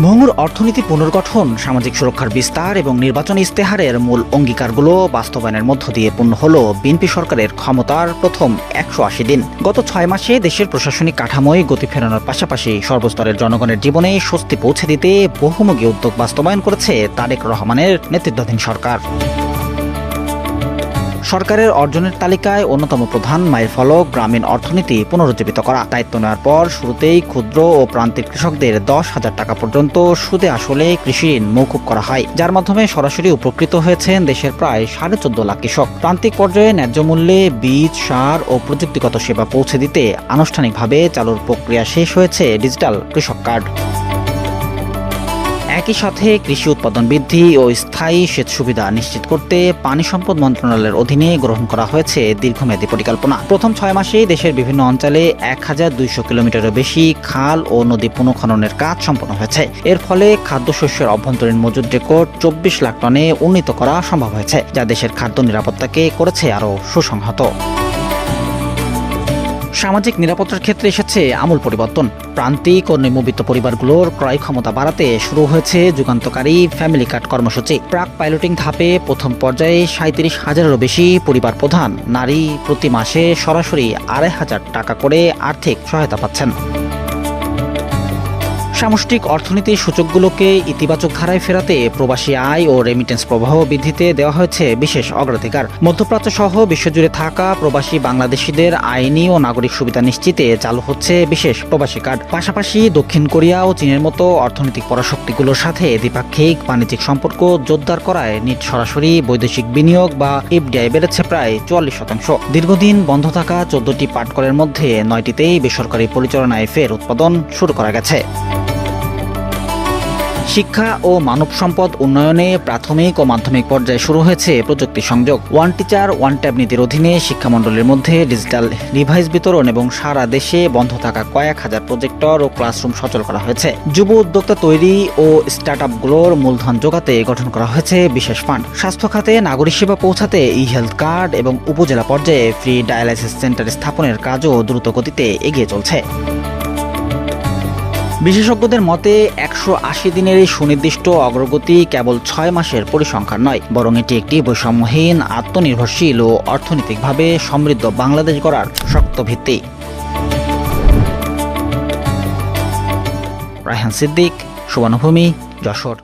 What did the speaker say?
ভঙ্গুর অর্থনীতি পুনর্গঠন, সামাজিক সুরক্ষার বিস্তার এবং নির্বাচনী ইস্তেহারের মূল অঙ্গীকারগুলো বাস্তবায়নের মধ্য দিয়ে পূর্ণ হল বিএনপি সরকারের ক্ষমতার প্রথম ১৮০ দিন। গত ৬ মাসে দেশের প্রশাসনিক কাঠামোয় গতি ফেরানোর পাশাপাশি সর্বস্তরের জনগণের জীবনে স্বস্তি পৌঁছে দিতে বহুমুখী উদ্যোগ বাস্তবায়ন করেছে তারেক রহমানের নেতৃত্বাধীন সরকার। সরকারের অর্জনের তালিকায় অন্যতম প্রধান মাইলফলক গ্রামীণ অর্থনীতি পুনরুজ্জীবিত করা। দায়িত্ব নেওয়ার পর শুরুতেই ক্ষুদ্র ও প্রান্তিক কৃষকদের ১০,০০০ টাকা পর্যন্ত সুদে আসলে কৃষি ঋণ মৌকুব করা হয়, যার মাধ্যমে সরাসরি উপকৃত হয়েছেন দেশের প্রায় ১৪.৫ লাখ কৃষক। প্রান্তিক পর্যায়ে ন্যায্য মূল্যে বীজ, সার ও প্রযুক্তিগত সেবা পৌঁছে দিতে আনুষ্ঠানিকভাবে চালুর প্রক্রিয়া শেষ হয়েছে ডিজিটাল কৃষক কার্ড। একই সাথে কৃষি উৎপাদন বৃদ্ধি ও স্থায়ী সেচ সুবিধা নিশ্চিত করতে পানি সম্পদ মন্ত্রণালয়ের অধীনে গ্রহণ করা হয়েছে দীর্ঘমেয়াদী পরিকল্পনা। প্রথম ৬ মাসেই দেশের বিভিন্ন অঞ্চলে ১,২০০ কিলোমিটারের বেশি খাল ও নদী পুনঃখননের কাজ সম্পন্ন হয়েছে। এর ফলে খাদ্যশস্যের অভ্যন্তরীণ মজুদ রেকর্ড ২৪ লাখ টনে উন্নীত করা সম্ভব হয়েছে, যা দেশের খাদ্য নিরাপত্তাকে করেছে আরও সুসংহত। সামাজিক নিরাপত্তার ক্ষেত্রে এসেছে আমূল পরিবর্তন। প্রান্তিক ও নিম্নবিত্ত পরিবারগুলোর ক্রয় ক্ষমতা বাড়াতে শুরু হয়েছে যুগান্তকারী ফ্যামিলি কার্ড কর্মসূচি। প্রাক পাইলটিং ধাপে প্রথম পর্যায়ে ৩৭,০০০-এরও বেশি পরিবার প্রধান নারী প্রতি মাসে সরাসরি ২,৫০০ টাকা করে আর্থিক সহায়তা পাচ্ছেন। সামষ্টিক অর্থনীতির সূচকগুলোকে ইতিবাচক ধারায় ফেরাতে প্রবাসী আয় ও রেমিটেন্স প্রবাহ বৃদ্ধিতে দেওয়া হয়েছে বিশেষ অগ্রাধিকার। মধ্যপ্রাচ্য সহ বিশ্বজুড়ে থাকা প্রবাসী বাংলাদেশিদের আইনি ও নাগরিক সুবিধা নিশ্চিতে চালু হচ্ছে বিশেষ প্রবাসী কার্ড। পাশাপাশি দক্ষিণ কোরিয়া ও চীনের মতো অর্থনৈতিক পরাশক্তিগুলোর সাথে দ্বিপাক্ষিক বাণিজ্যিক সম্পর্ক জোরদার করায় নিট সরাসরি বৈদেশিক বিনিয়োগ বা এফডিআই বেড়েছে প্রায় ৪৪%। দীর্ঘদিন বন্ধ থাকা ১৪টি পাটকলের মধ্যে ৯টিতেই বেসরকারি পরিচালনায় ফের উৎপাদন শুরু করা গেছে। শিক্ষা ও মানব সম্পদ উন্নয়নে প্রাথমিক ও মাধ্যমিক পর্যায়ে শুরু হয়েছে প্রযুক্তি সংযোগ। ওয়ান টিচার ওয়ান ট্যাব নীতির অধীনে শিক্ষামণ্ডলীর মধ্যে ডিজিটাল ডিভাইস বিতরণ এবং সারা দেশে বন্ধ থাকা কয়েক হাজার প্রজেক্টর ও ক্লাসরুম সচল করা হয়েছে। যুব উদ্যোক্তা তৈরি ও স্টার্টআপগুলোর মূলধন জোগাতে গঠন করা হয়েছে বিশেষ ফান্ড। স্বাস্থ্য খাতে নাগরিক সেবা পৌঁছাতে ই হেলথ কার্ড এবং উপজেলা পর্যায়ে ফ্রি ডায়ালাইসিস সেন্টার স্থাপনের কাজও দ্রুত গতিতে এগিয়ে চলছে। বিশেষজ্ঞদের মতে ১৮০ দিনের এই সুনির্দিষ্ট অগ্রগতি কেবল ৬ মাসের পরিসংখ্যান নয়, বরং এটি একটি বৈষম্যহীন, আত্মনির্ভরশীল ও অর্থনৈতিকভাবে সমৃদ্ধ বাংলাদেশ গড়ার শক্ত ভিত্তি। রায়হান সিদ্দিক, সুবর্ণভূমি, যশোর।